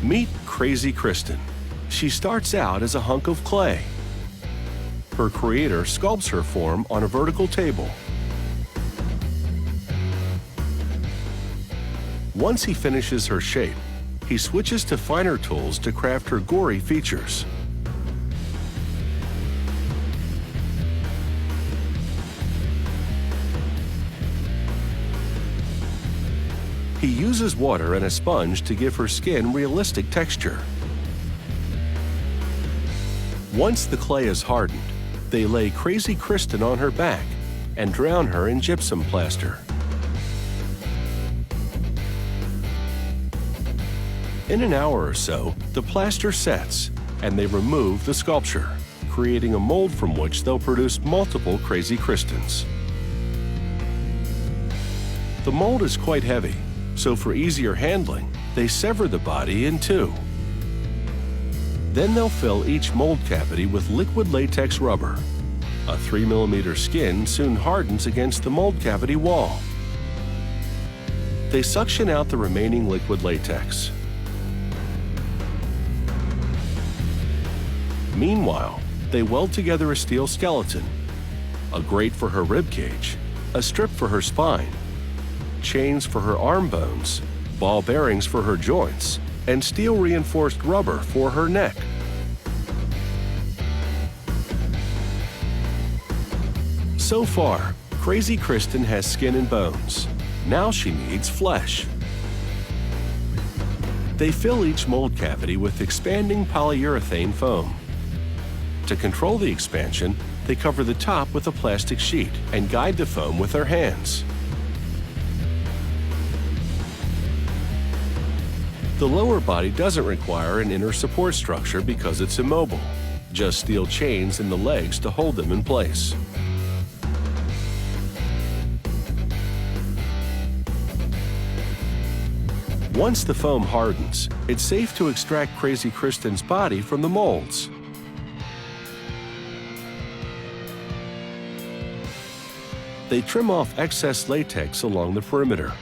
Meet Crazy Kristen. She starts out as a hunk of clay. Her creator sculpts her form on a vertical table. Once he finishes her shape, he switches to finer tools to craft her gory features. He uses water and a sponge to give her skin realistic texture. Once the clay is hardened, they lay Crazy Kristen on her back and drown her in gypsum plaster. In an hour or so, the plaster sets, and they remove the sculpture, creating a mold from which they'll produce multiple Crazy Kristens. The mold is quite heavy, so for easier handling, they sever the body in two. Then they'll fill each mold cavity with liquid latex rubber. A 3mm skin soon hardens against the mold cavity wall. They suction out the remaining liquid latex. Meanwhile, they weld together a steel skeleton, a grate for her rib cage, a strip for her spine, chains for her arm bones, ball bearings for her joints, and steel-reinforced rubber for her neck. So far, Crazy Kristen has skin and bones. Now she needs flesh. They fill each mold cavity with expanding polyurethane foam. To control the expansion, they cover the top with a plastic sheet and guide the foam with their hands. The lower body doesn't require an inner support structure because it's immobile, just steel chains in the legs to hold them in place. Once the foam hardens, it's safe to extract Crazy Kristen's body from the molds. They trim off excess latex along the perimeter.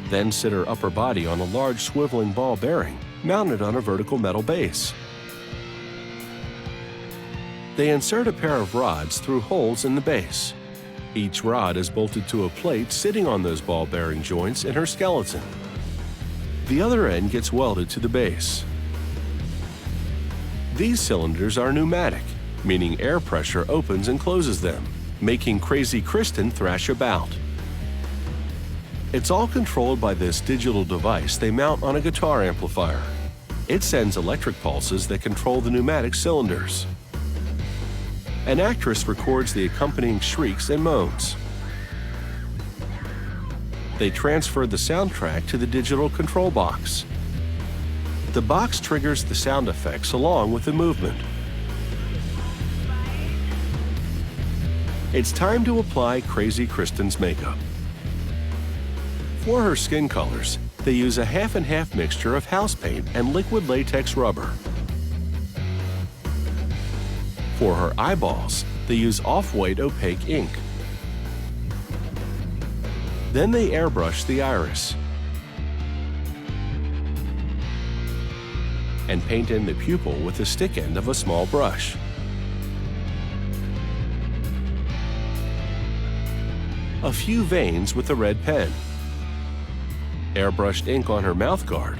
Then sit her upper body on a large swiveling ball bearing mounted on a vertical metal base. They insert a pair of rods through holes in the base. Each rod is bolted to a plate sitting on those ball bearing joints in her skeleton. The other end gets welded to the base. These cylinders are pneumatic, meaning air pressure opens and closes them, making Crazy Kristen thrash about. It's all controlled by this digital device they mount on a guitar amplifier. It sends electric pulses that control the pneumatic cylinders. An actress records the accompanying shrieks and moans. They transfer the soundtrack to the digital control box. The box triggers the sound effects along with the movement. It's time to apply Crazy Kristen's makeup. For her skin colors, they use a half-and-half mixture of house paint and liquid latex rubber. For her eyeballs, they use off-white opaque ink. Then they airbrush the iris and paint in the pupil with the stick end of a small brush. A few veins with a red pen. Airbrushed ink on her mouthguard,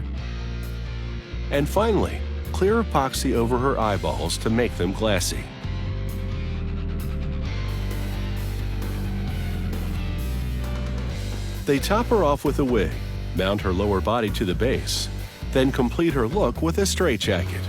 and finally, clear epoxy over her eyeballs to make them glassy. They top her off with a wig, mount her lower body to the base, then complete her look with a straitjacket.